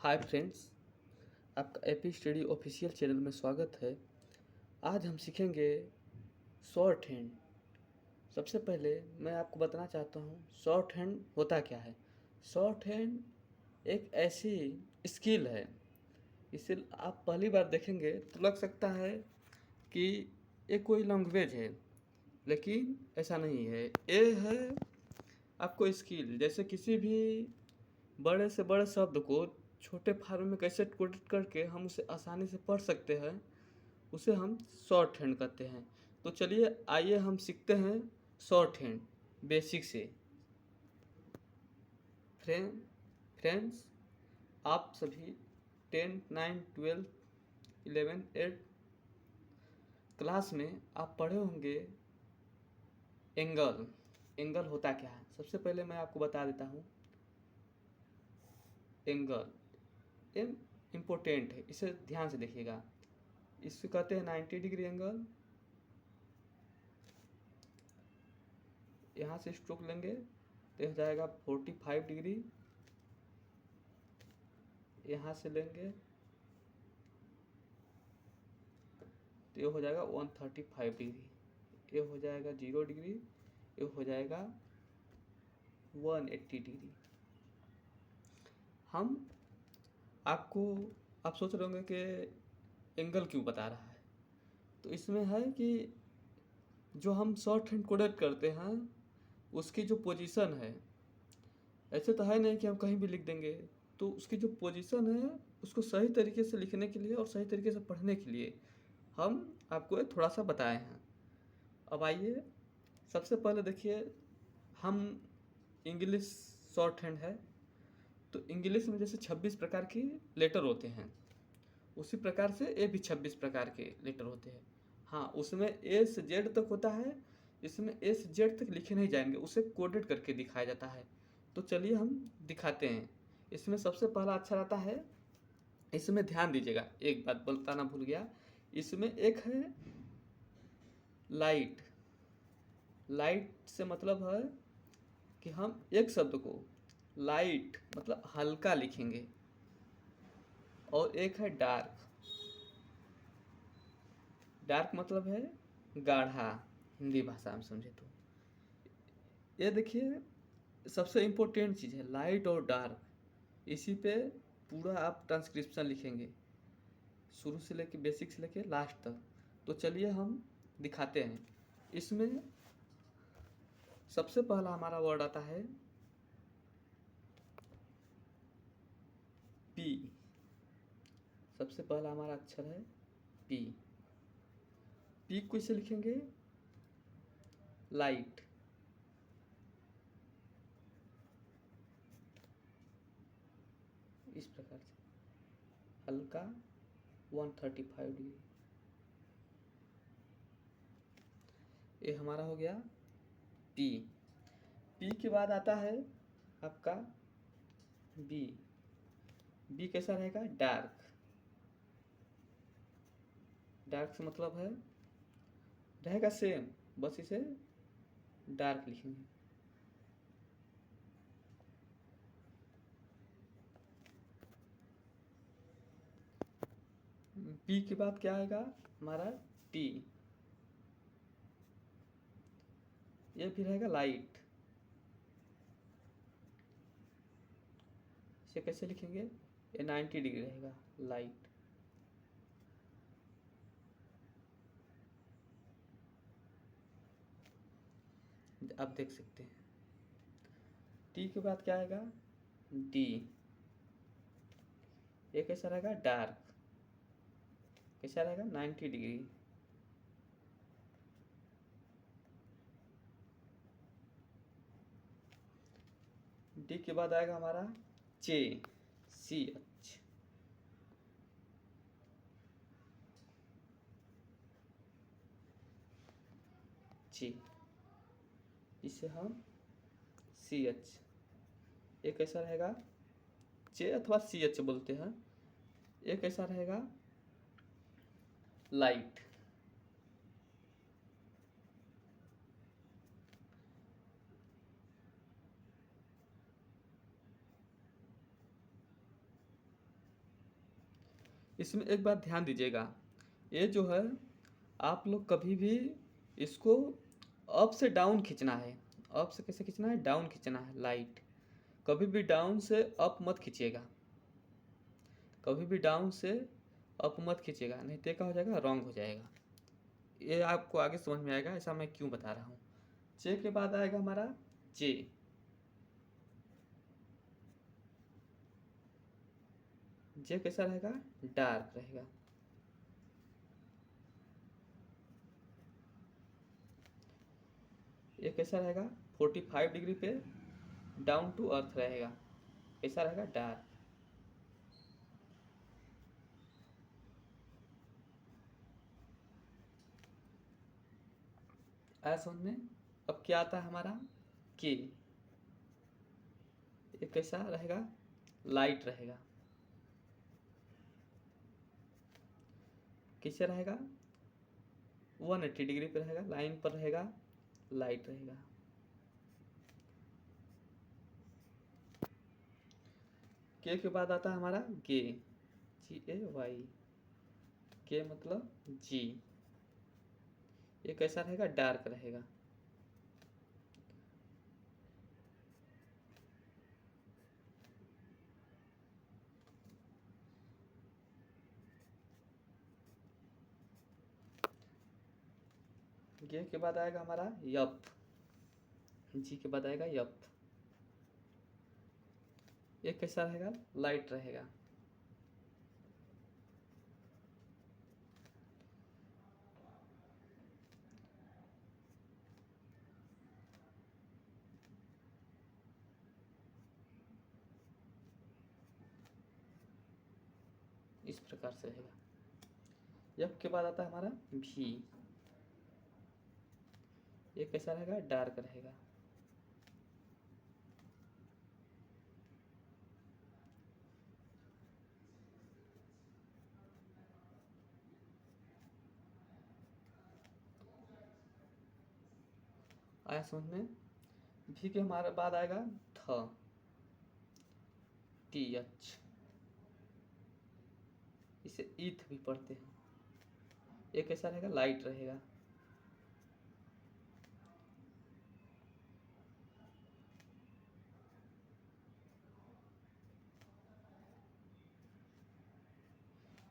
Hi friends, आपका AP study official channel में स्वागत है। आज हम सीखेंगे शॉर्ट हैंड। सबसे पहले मैं आपको बताना चाहता हूँ शॉर्ट हैंड होता क्या है। शॉर्ट हैंड एक ऐसी स्किल है, इसे आप पहली बार देखेंगे तो लग सकता है कि ये कोई लैंग्वेज है, लेकिन ऐसा नहीं है। ये है आपको स्किल, जैसे किसी भी बड़े से बड़े शब्द को छोटे फार्म में कैसे कोडित करके हम उसे आसानी से पढ़ सकते हैं, उसे हम शॉर्ट हैंड कहते हैं। तो चलिए आइए हम सीखते हैं शॉर्ट हैंड बेसिक से। फ्रेंड्स, आप सभी 10, 9, 12, 11, 8 क्लास में आप पढ़े होंगे एंगल। एंगल होता क्या है, सबसे पहले मैं आपको बता देता हूँ। एंगल ये इम्पोर्टेंट है, इसे ध्यान से देखिएगा। इसे कहते हैं 90 डिग्री एंगल। यहाँ से स्ट्रोक लेंगे तो हो जाएगा 45 डिग्री। यहाँ से लेंगे तो ये हो जाएगा 135 डिग्री। ये हो जाएगा 0 डिग्री। ये हो जाएगा 180 डिग्री। आप सोच रहे होंगे कि एंगल क्यों बता रहा है, तो इसमें है कि जो हम शॉर्ट हैंड कोडेड करते हैं उसकी जो पोजीशन है, ऐसे तो है नहीं कि हम कहीं भी लिख देंगे। तो उसकी जो पोजीशन है उसको सही तरीके से लिखने के लिए और सही तरीके से पढ़ने के लिए हम आपको ये थोड़ा सा बताए हैं। अब आइए, सबसे पहले देखिए, हम इंग्लिश शॉर्ट हैंड है तो इंग्लिश में जैसे 26 प्रकार के लेटर होते हैं, उसी प्रकार से ये भी 26 प्रकार के लेटर होते हैं। हाँ, उसमें ए से जेड तक होता है, इसमें ए से जेड तक लिखे नहीं जाएंगे, उसे कोडेड करके दिखाया जाता है। तो चलिए हम दिखाते हैं। इसमें सबसे पहला अक्षर आता है, इसमें ध्यान दीजिएगा, एक बात बताना भूल गया। इसमें एक है लाइट। लाइट से मतलब है कि हम एक शब्द को लाइट मतलब हल्का लिखेंगे। और एक है डार्क। डार्क मतलब है गाढ़ा, हिंदी भाषा में समझे तो। ये देखिए, सबसे इम्पोर्टेंट चीज़ है लाइट और डार्क। इसी पे पूरा आप ट्रांसक्रिप्शन लिखेंगे, शुरू से लेके बेसिक से लेके लास्ट तक। तो चलिए हम दिखाते हैं। इसमें सबसे पहला हमारा वर्ड आता है पी। सबसे पहला हमारा अक्षर है पी। पी को इसे लिखेंगे लाइट। इस प्रकार से हल्का 135 डिग्री। ये हमारा हो गया पी। पी के बाद आता है आपका बी। बी कैसा रहेगा, डार्क। डार्क से मतलब है रहेगा सेम, बस इसे डार्क लिखेंगे। पी के बाद क्या आएगा हमारा टी। ये भी रहेगा लाइट। इसे कैसे लिखेंगे, ये 90 डिग्री रहेगा लाइट। आप देख सकते हैं। टी के बाद क्या आएगा डी। ये कैसा रहेगा डार्क। कैसा रहेगा 90 डिग्री। डी के बाद आएगा हमारा चे, सी एच। ची, इसे हम सी एच। ये कैसा रहेगा, चे अथवा सी एच बोलते हैं। ये कैसा रहेगा लाइट। इसमें एक बात ध्यान दीजिएगा, ये जो है आप लोग कभी भी इसको अप से डाउन खींचना है। अप से कैसे खींचना है? डाउन खींचना है लाइट। कभी भी डाउन से अप मत खींचिएगा, कभी भी डाउन से अप मत खींचिएगा, नहीं तो क्या हो जाएगा, रॉन्ग हो जाएगा। ये आपको आगे समझ में आएगा ऐसा मैं क्यों बता रहा हूँ। जे के बाद आएगा हमारा जे। जे कैसा रहेगा? डार्क रहेगा। ये कैसा रहेगा? 45 डिग्री पे डाउन टू अर्थ रहेगा। कैसा रहेगा? डार्क। आया समझ में? अब क्या आता है हमारा के। ये कैसा रहेगा? लाइट रहेगा। कैसे रहेगा? 180 डिग्री पे रहेगा, लाइन पर रहेगा, लाइट रहेगा। के बाद आता है हमारा गे। GAY। के मतलब जी। ये कैसा रहेगा? डार्क रहेगा। गे के बाद आएगा हमारा यप। जी के बाद आएगा यप। ये कैसा रहेगा? लाइट रहेगा। इस प्रकार से रहेगा। यप के बाद आता है हमारा भी। ये कैसा रहेगा? डार्क रहेगा। आया समझ में? भी के हमारे बाद आएगा थ। TH। इसे ईथ भी पढ़ते हैं। ये कैसा रहेगा? लाइट रहेगा।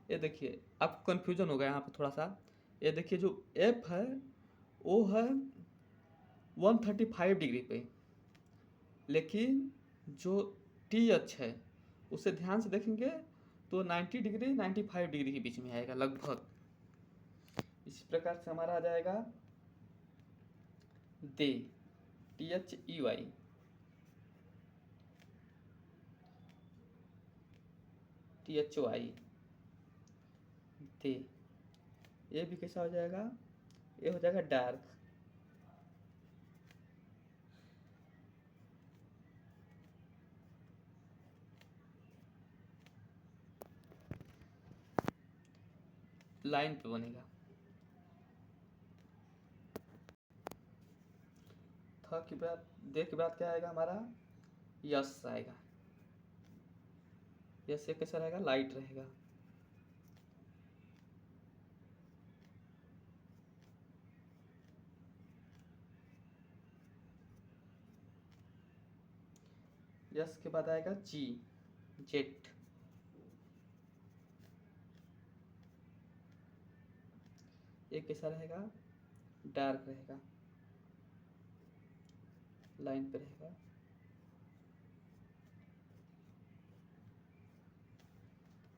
ये देखिए आपको कन्फ्यूजन होगा यहाँ पे थोड़ा सा। ये देखिए जो एफ है वो है 135 डिग्री पे, लेकिन जो TH है उसे ध्यान से देखेंगे तो 90 डिग्री 95 डिग्री के बीच में आएगा लगभग। इसी प्रकार से हमारा आ जाएगा दे। THEY। THY। दे। ये भी कैसा हो जाएगा? ये हो जाएगा डार्क। लाइन पे बनेगा। थ के बाद दे के बाद क्या आएगा हमारा? यस आएगा। यस ये कैसा रहेगा? लाइट रहेगा। यस के बाद आएगा जी। जेट। ये कैसा रहेगा? डार्क रहेगा, लाइन पे रहेगा।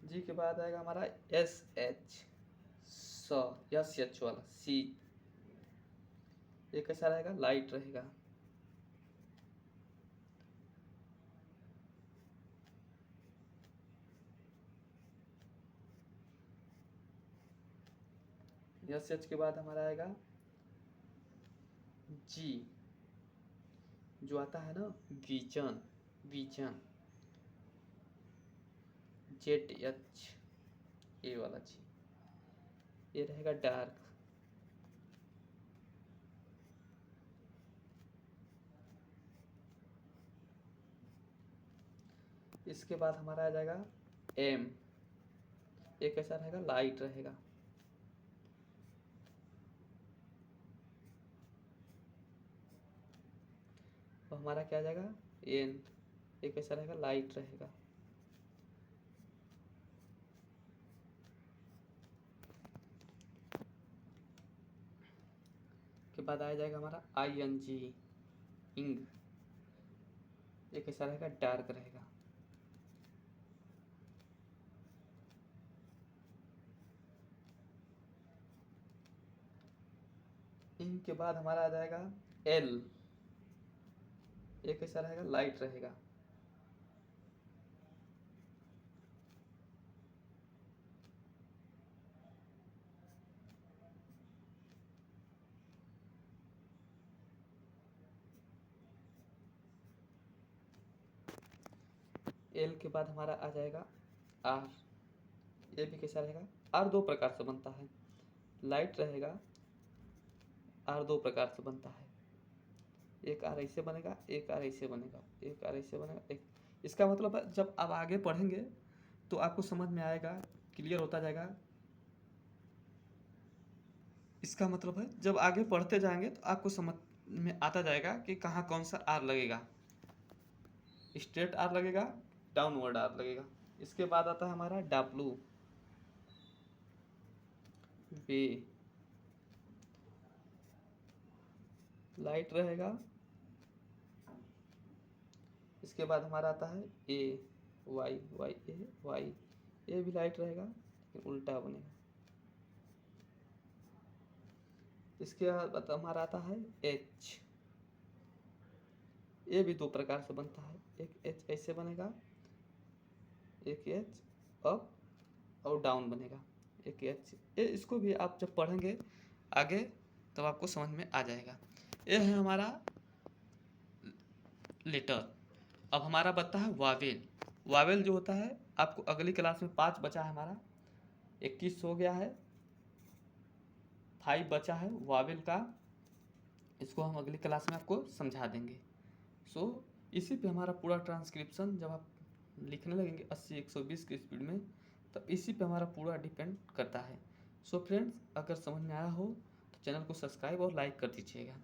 जी के बाद आएगा हमारा SH। SH वाला सी। ये कैसा रहेगा? लाइट रहेगा। SH के बाद हमारा आएगा जी। जो आता है ना विजन। विजन। ZH। ये वाला जी। ये रहेगा डार्क। इसके बाद हमारा आ जाएगा M। ए कैसा रहेगा, लाइट रहेगा। तो हमारा क्या आ जाएगा, एन, ए कैसा रहेगा, लाइट रहेगा। के बाद आ जाएगा हमारा आई एन जी, इंग, ये कैसा रहेगा, डार्क रहेगा। इंग के बाद हमारा आ जाएगा एल, ये कैसा रहेगा, लाइट रहेगा। एल के बाद हमारा आ जाएगा आर, ये भी कैसा रहेगा, आर दो प्रकार से बनता है, लाइट रहेगा। आर दो प्रकार से बनता है, एक आर ऐसे बनेगा, एक आर ऐसे बनेगा, एक आर ऐसे बनेगा, एक। इसका मतलब है जब आप आगे पढ़ेंगे तो आपको समझ में आएगा, क्लियर होता जाएगा। इसका मतलब है जब आगे पढ़ते जाएंगे तो आपको समझ में आता जाएगा कि कहाँ कौन सा आर लगेगा, स्ट्रेट आर लगेगा, डाउनवर्ड आर लगेगा। इसके बाद आता है हमारा डब्लू, बी, लाइट रहेगा। इसके बाद हमारा आता है ए, वाई, वाई ए, वाई, ए भी लाइट रहेगा लेकिन उल्टा बनेगा। इसके बाद हमारा आता है एच, ये भी दो प्रकार से बनता है, एक एच ऐसे बनेगा, एक एच अप और डाउन बनेगा, एक एच। ये इसको भी आप जब पढ़ेंगे आगे तब आपको समझ में आ जाएगा। ये है हमारा लेटर। अब हमारा बचता है वावेल। वावेल जो होता है आपको अगली क्लास में 5 बचा है, हमारा 21 हो गया है, 5 बचा है वावेल का। इसको हम अगली क्लास में आपको समझा देंगे। सो इसी पे हमारा पूरा ट्रांसक्रिप्शन जब आप लिखने लगेंगे 80-120 की स्पीड में, तब इसी पे हमारा पूरा डिपेंड करता है। सो फ्रेंड्स, अगर समझ में आया हो तो चैनल को सब्सक्राइब और लाइक कर दीजिएगा।